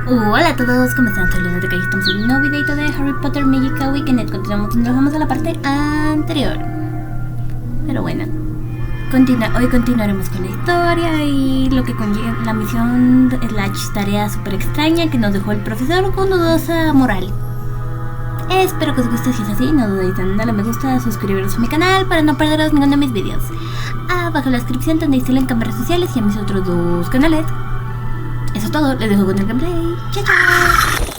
Hola a todos, ¿cómo están? Soy Luna y estamos en un nuevo videito de Harry Potter Magical Weekend. Continuamos donde nos vamos a la parte anterior. Pero bueno, hoy continuaremos con la historia y lo que conlleva la misión / tarea super extraña que nos dejó el profesor con dudosa moral. Espero que os guste. Si es así, no dudéis en darle me gusta, suscribiros a mi canal para no perderos ninguno de mis vídeos. Abajo en la descripción tenéis el link a mis redes sociales y a mis otros dos canales. Eso es todo, les dejo con el gameplay. ¡Chao, chao!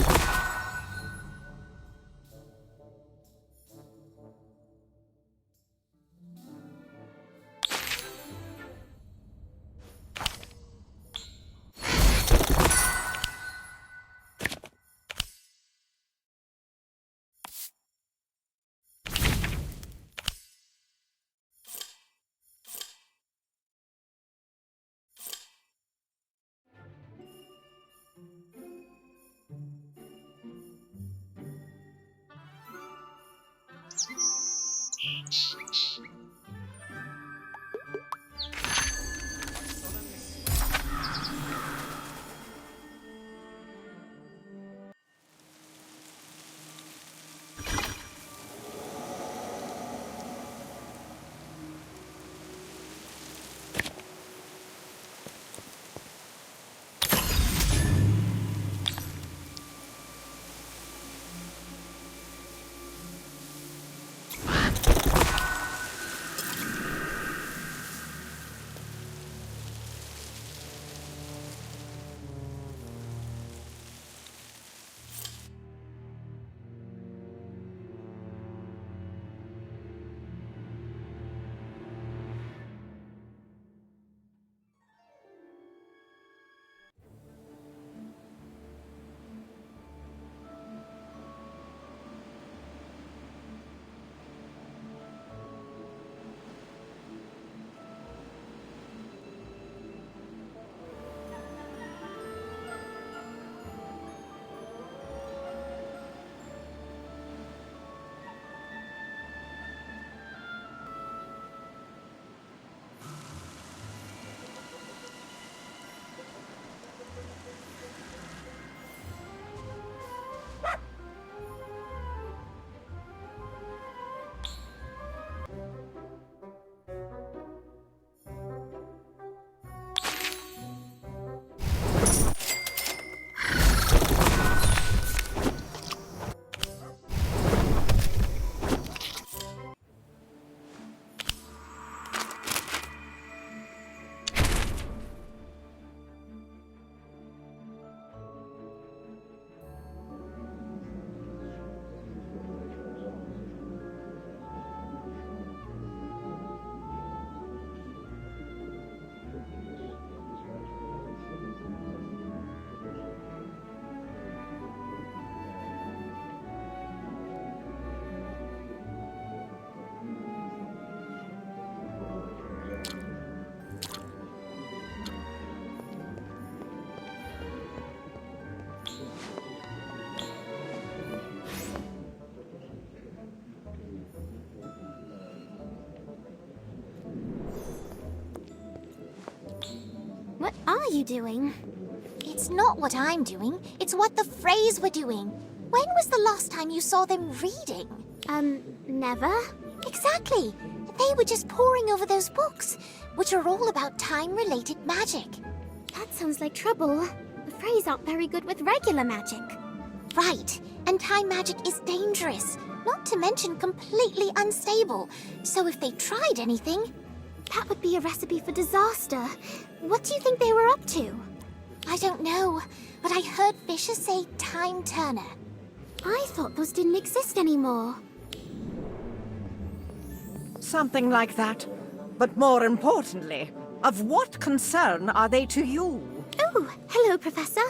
What are you doing? It's not what I'm doing. It's what the Freys were doing. When was the last time you saw them reading? Never. Exactly. They were just poring over those books, which are all about time-related magic. That sounds like trouble. The Freys aren't very good with regular magic. Right. And time magic is dangerous, not to mention completely unstable. So if they tried anything... That would be a recipe for disaster. What do you think they were up to? I don't know, but I heard Fisher say Time Turner. I thought those didn't exist anymore. Something like that. But more importantly, of what concern are they to you? Oh, hello, Professor.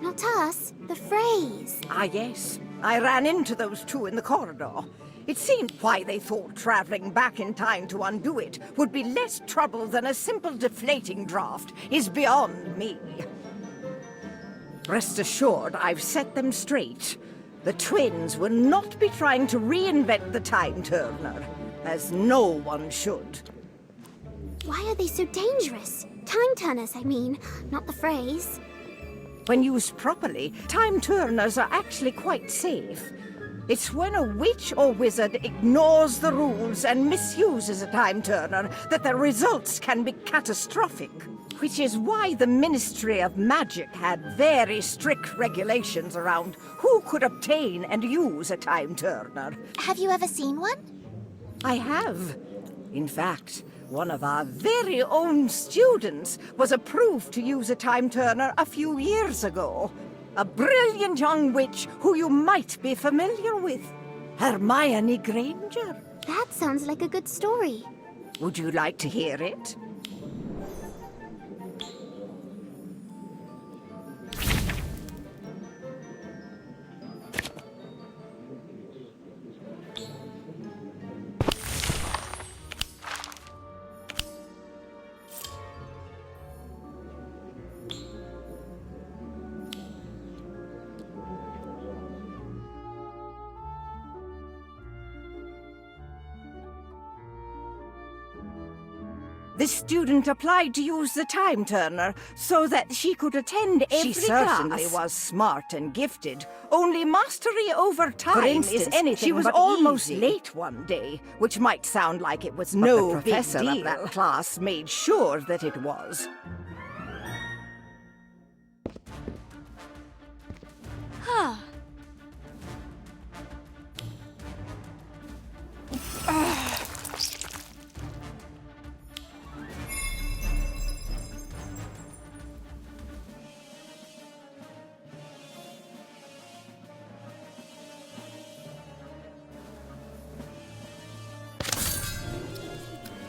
Not us, the Freys. Ah, yes. I ran into those two in the corridor. It seemed why they thought traveling back in time to undo it would be less trouble than a simple deflating draft is beyond me. Rest assured, I've set them straight. The twins will not be trying to reinvent the time turner, as no one should. Why are they so dangerous? Time turners, I mean, not the Freys. When used properly, time turners are actually quite safe. It's when a witch or wizard ignores the rules and misuses a time turner that the results can be catastrophic. Which is why the Ministry of Magic had very strict regulations around who could obtain and use a time turner. Have you ever seen one? I have. In fact, one of our very own students was approved to use a time turner a few years ago. A brilliant young witch who you might be familiar with. Hermione Granger. That sounds like a good story. Would you like to hear it? This student applied to use the time turner so that she could attend every class. She certainly was smart and gifted. Only mastery over time For instance, is anything she was but almost easy. late one day, which might sound like it was But no the professor big of deal. that That class made sure that it was.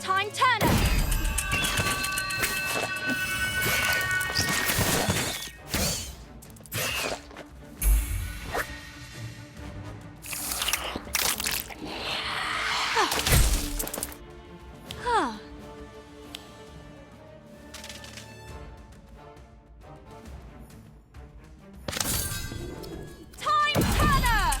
Time Turner! Time Turner!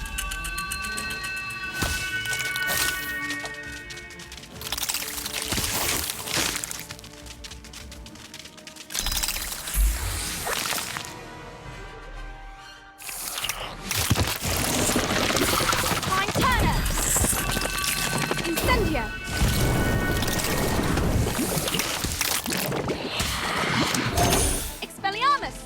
Time Turner! Incendio! Expelliarmus!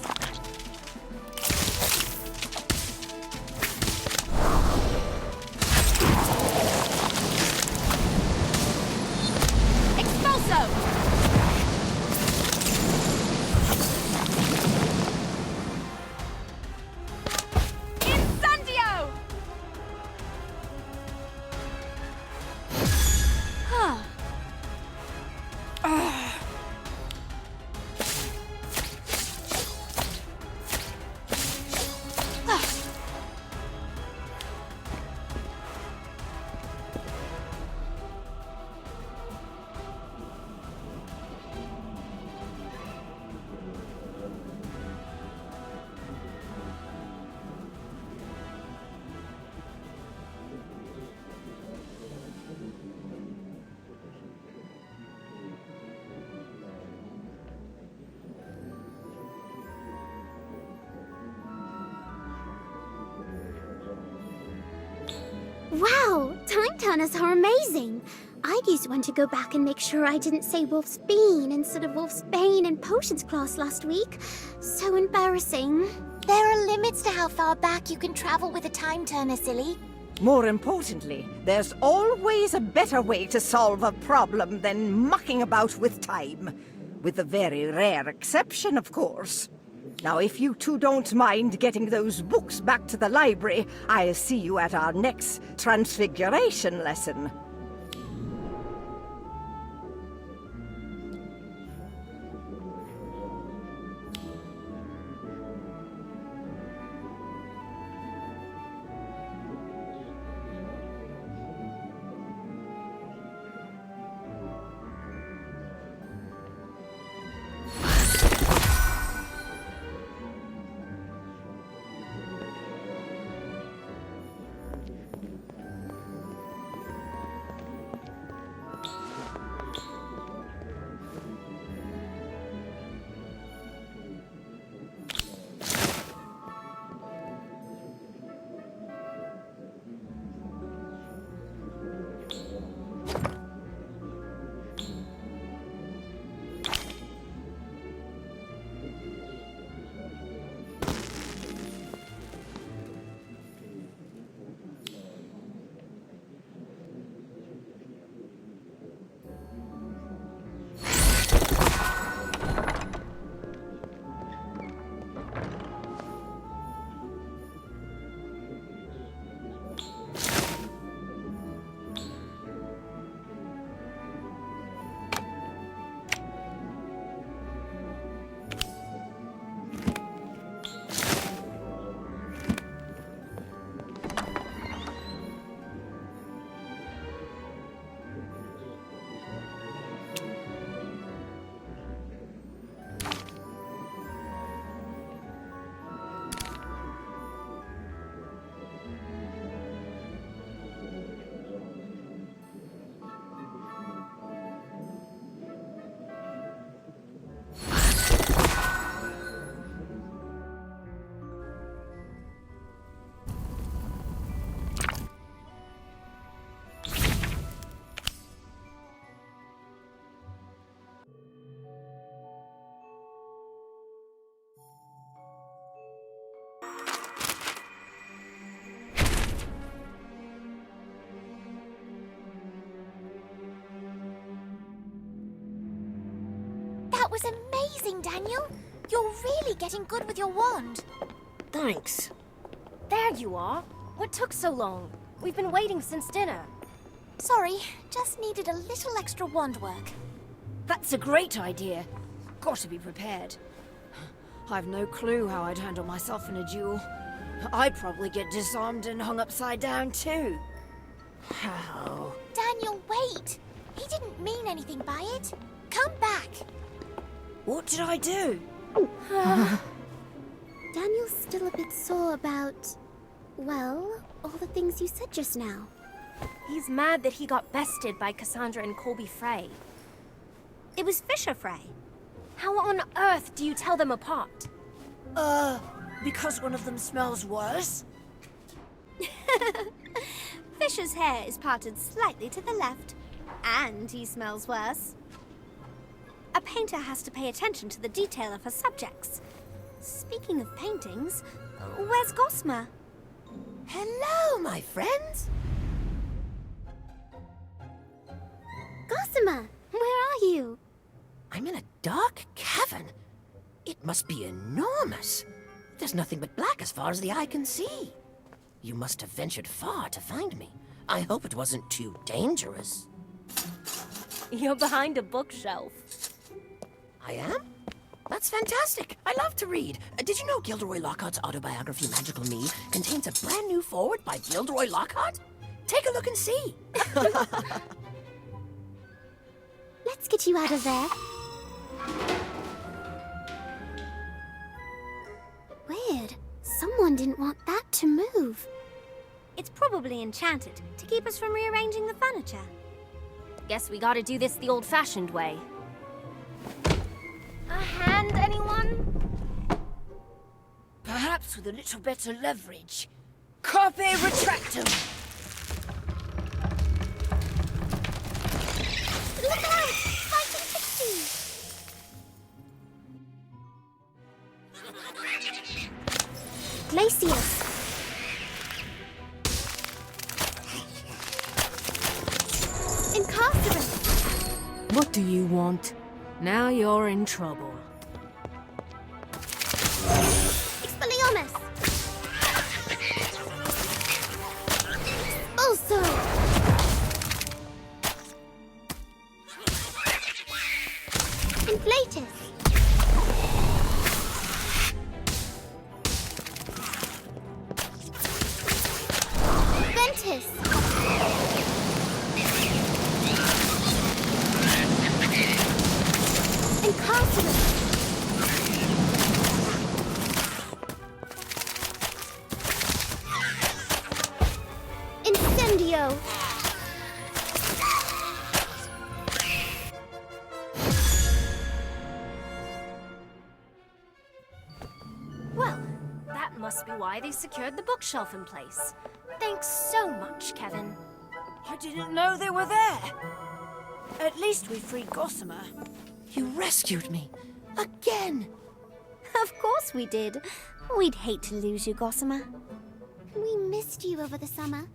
Expulso! Incendio! Wow, time turners are amazing. I used one to go back and make sure I didn't say Wolf's Bean instead of Wolf's Bane in potions class last week. So embarrassing. There are limits to how far back you can travel with a time turner, silly. More importantly, there's always a better way to solve a problem than mucking about with time. With the very rare exception, of course. Now, if you two don't mind getting those books back to the library, I'll see you at our next Transfiguration lesson. was amazing, Daniel. You're really getting good with your wand. Thanks. There you are. What took so long? We've been waiting since dinner. Sorry, just needed a little extra wand work. That's a great idea. Got to be prepared. I've no clue how I'd handle myself in a duel. I'd probably get disarmed and hung upside down too. How? Daniel, wait! He didn't mean anything by it. Come back. What did I do? Daniel's still a bit sore about, well, all the things you said just now. He's mad that he got bested by Cassandra and Colby Frey. It was Fisher Frey. How on earth do you tell them apart? Because one of them smells worse? Fisher's hair is parted slightly to the left, and he smells worse. A painter has to pay attention to the detail of her subjects. Speaking of paintings, where's Gossamer? Hello, my friends. Gossamer, where are you? I'm in a dark cavern. It must be enormous. There's nothing but black as far as the eye can see. You must have ventured far to find me. I hope it wasn't too dangerous. You're behind a bookshelf. I am? That's fantastic. I love to read. Did you know Gilderoy Lockhart's autobiography, Magical Me, contains a brand new foreword by Gilderoy Lockhart? Take a look and see. Let's get you out of there. Weird. Someone didn't want that to move. It's probably enchanted to keep us from rearranging the furniture. Guess we gotta do this the old-fashioned way. A hand, anyone? Perhaps with a little better leverage. Carpe retractum! Look out! Fighting Pixie! Glacius! Incarcerate! What do you want? Now you're in trouble. Expelliarmus! Also! Inflatus! Ventus! Incarcerate! Incendio! Well, that must be why they secured the bookshelf in place. Thanks so much, Kevin. I didn't know they were there. At least we freed Gossamer. You rescued me. Again. Of course we did. We'd hate to lose you, Gossamer. We missed you over the summer.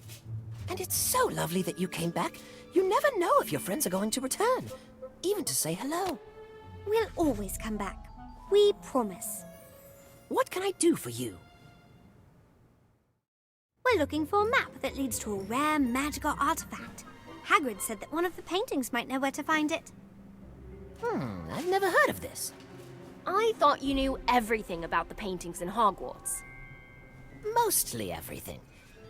And it's so lovely that you came back. You never know if your friends are going to return. Even to say hello. We'll always come back. We promise. What can I do for you? We're looking for a map that leads to a rare magical artifact. Hagrid said that one of the paintings might know where to find it. I've never heard of this. I thought you knew everything about the paintings in Hogwarts. Mostly everything.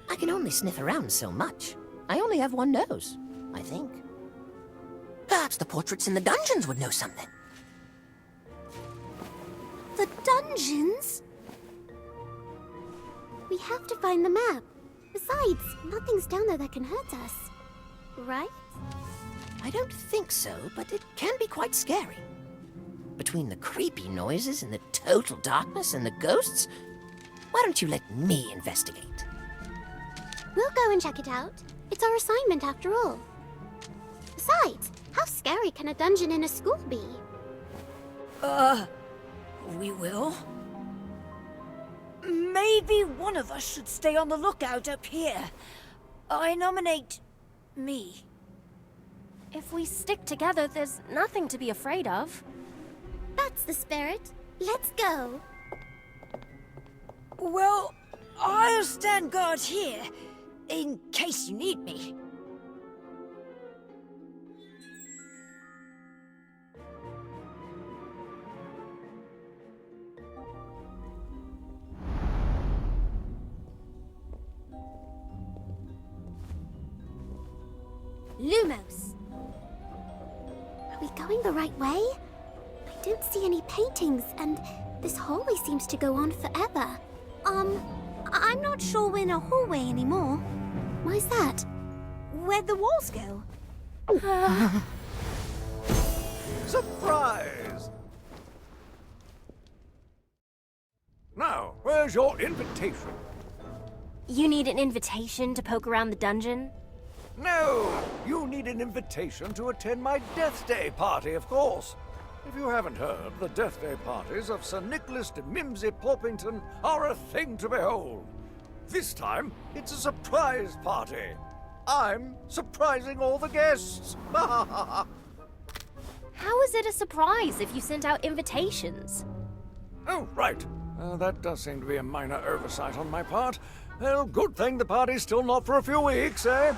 I can only sniff around so much. I only have one nose, I think. Perhaps the portraits in the dungeons would know something. The dungeons? We have to find the map. Besides, nothing's down there that can hurt us. Right? I don't think so, but it can be quite scary. Between the creepy noises and the total darkness and the ghosts, why don't you let me investigate? We'll go and check it out. It's our assignment after all. Besides, how scary can a dungeon in a school be? We will. Maybe one of us should stay on the lookout up here. I nominate me. If we stick together, there's nothing to be afraid of. That's the spirit. Let's go. Well, I'll stand guard here, in case you need me. Lumos. Are we going the right way? I don't see any paintings, and this hallway seems to go on forever. I'm not sure we're in a hallway anymore. Why's that? Where'd the walls go? Surprise! Now, where's your invitation? You need an invitation to poke around the dungeon? No! You need an invitation to attend my Death Day party, of course. If you haven't heard, the Death Day parties of Sir Nicholas de Mimsy Porpington are a thing to behold. This time, it's a surprise party. I'm surprising all the guests. How is it a surprise if you sent out invitations? Oh, right. That does seem to be a minor oversight on my part. Well, good thing the party's still not for a few weeks, eh?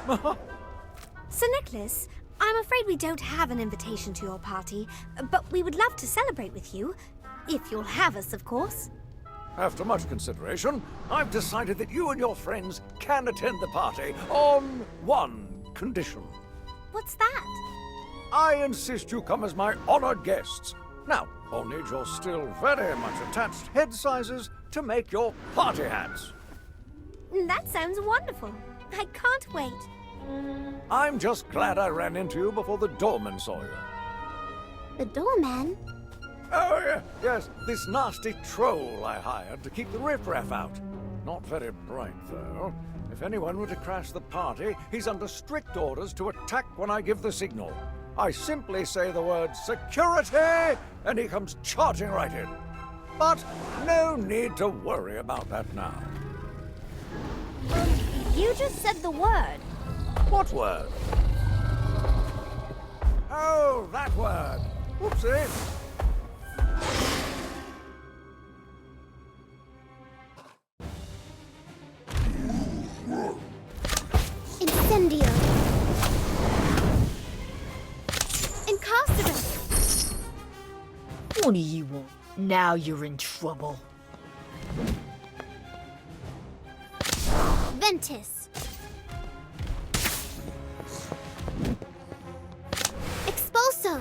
Sir Nicholas, I'm afraid we don't have an invitation to your party, but we would love to celebrate with you. If you'll have us, of course. After much consideration, I've decided that you and your friends can attend the party on one condition. What's that? I insist you come as my honored guests. Now, I'll need your still very much attached head sizes to make your party hats. That sounds wonderful. I can't wait. I'm just glad I ran into you before the doorman saw you. The doorman? Oh, yes, this nasty troll I hired to keep the riffraff out. Not very bright, though. If anyone were to crash the party, he's under strict orders to attack when I give the signal. I simply say the word security, and he comes charging right in. But no need to worry about that now. You just said the word. What word? Oh, that word. Whoopsie. Incendio. Incarcerate. What do you want? Now you're in trouble. Ventus. Expulso.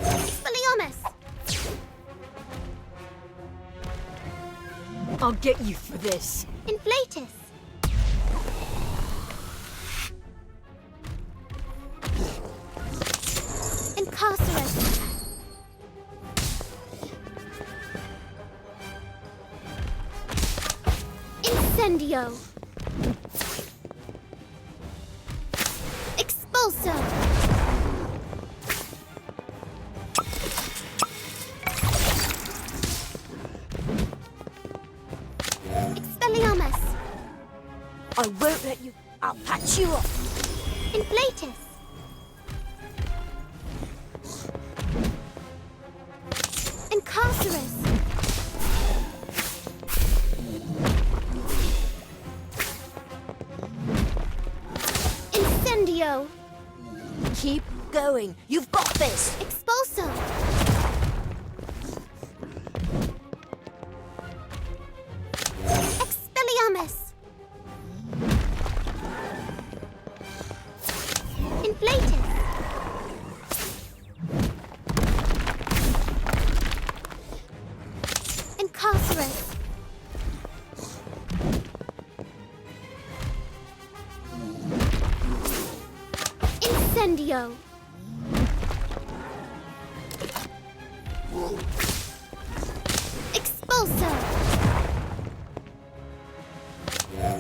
Expelliarmus. I'll get you for this. Inflatus. Incarcerate. Incendio. Expulso. Expelliarmus. I won't let you. I'll patch you up. Inflatus. Incarcerus. Incendio. Keep going. You've got this. Expulso. Expelliarmus. Inflatus. Incarcerate. Incendio. Expulso.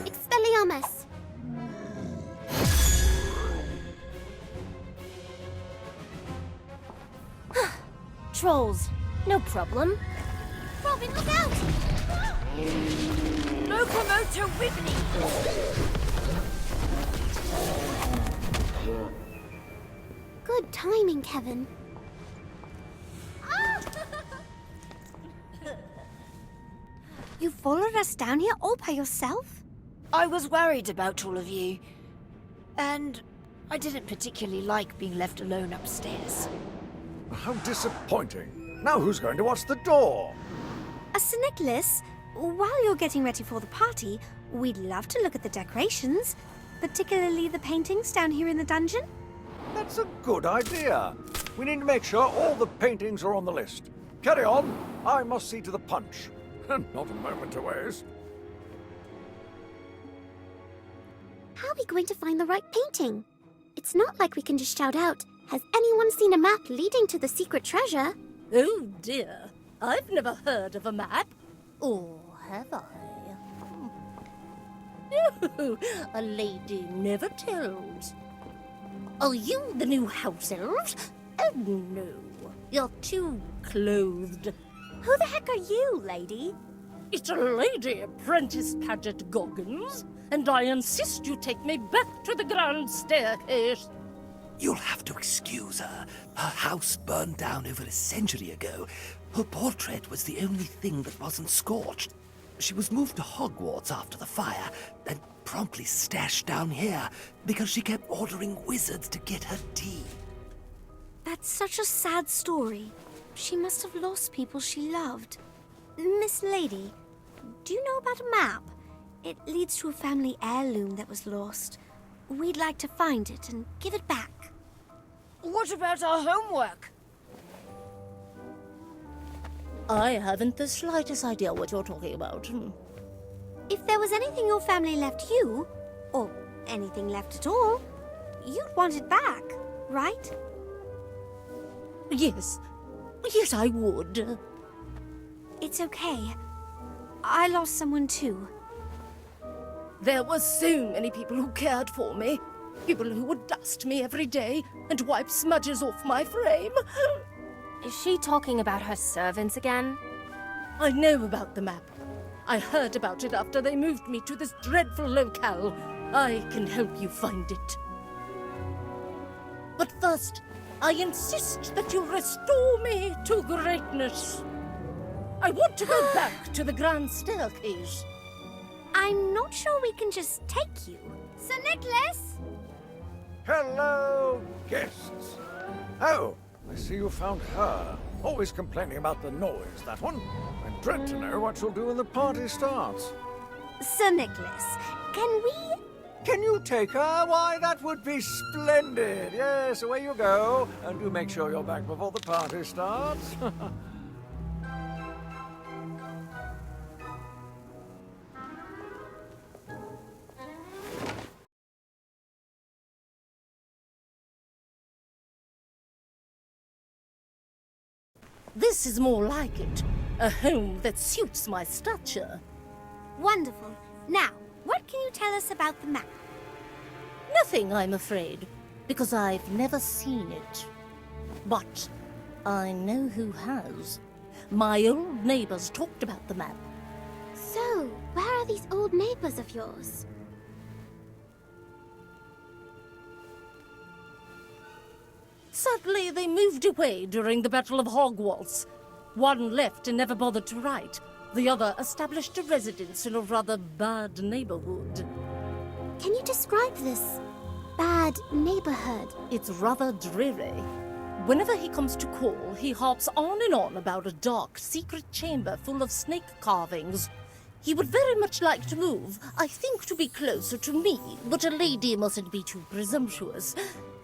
Expelliarmus. Trolls, no problem. Robin, look out! Locomotor Whitney! Good timing, Kevin. You followed us down here all by yourself? I was worried about all of you. And I didn't particularly like being left alone upstairs. How disappointing. Now who's going to watch the door? Sir Nicholas, while you're getting ready for the party, we'd love to look at the decorations, particularly the paintings down here in the dungeon. That's a good idea. We need to make sure all the paintings are on the list. Carry on. I must see to the punch. Not a moment to waste. How are we going to find the right painting? It's not like we can just shout out, "Has anyone seen a map leading to the secret treasure?" Oh dear, I've never heard of a map. Or have I? No, a lady never tells. Are you the new house elves? Oh no, you're too clothed. Who the heck are you, lady? It's a lady, Apprentice Paget Goggins, and I insist you take me back to the grand staircase. You'll have to excuse her. Her house burned down over a century ago. Her portrait was the only thing that wasn't scorched. She was moved to Hogwarts after the fire, and promptly stashed down here because she kept ordering wizards to get her tea. That's such a sad story. She must have lost people she loved. Miss Lady, do you know about a map? It leads to a family heirloom that was lost. We'd like to find it and give it back. What about our homework? I haven't the slightest idea what you're talking about. If there was anything your family left you, or anything left at all, you'd want it back, right? Yes, I would. It's okay. I lost someone too. There were so many people who cared for me. People who would dust me every day and wipe smudges off my frame. Is she talking about her servants again? I know about the map. I heard about it after they moved me to this dreadful locale. I can help you find it. But first, I insist that you restore me to greatness. I want to go back to the grand staircase. I'm not sure we can just take you. Sir Nicholas! Hello, guests. Oh, I see you found her. Always complaining about the noise, that one. I dread to know what she'll do when the party starts. Sir Nicholas, can we... Can you take her? Why, that would be splendid. Yes, away you go. And do make sure you're back before the party starts. This is more like it. A home that suits my stature. Wonderful. Now, what can you tell us about the map? Nothing, I'm afraid, because I've never seen it. But I know who has. My old neighbors talked about the map. So, where are these old neighbors of yours? Sadly, they moved away during the Battle of Hogwarts. One left and never bothered to write. The other established a residence in a rather bad neighborhood. Can you describe this bad neighborhood? It's rather dreary. Whenever he comes to call, he harps on and on about a dark, secret chamber full of snake carvings. He would very much like to move, I think to be closer to me, but a lady mustn't be too presumptuous.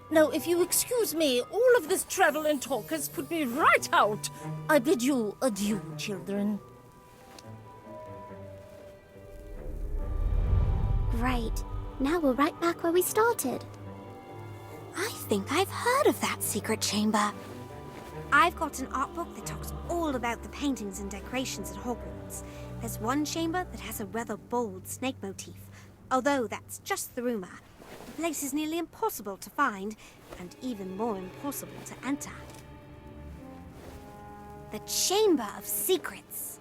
Now, if you excuse me, all of this travel and talk has put me right out. I bid you adieu, children. Right. Now we're right back where we started. I think I've heard of that secret chamber. I've got an art book that talks all about the paintings and decorations at Hogwarts. There's one chamber that has a rather bold snake motif, although that's just the rumor. The place is nearly impossible to find, and even more impossible to enter. The Chamber of Secrets.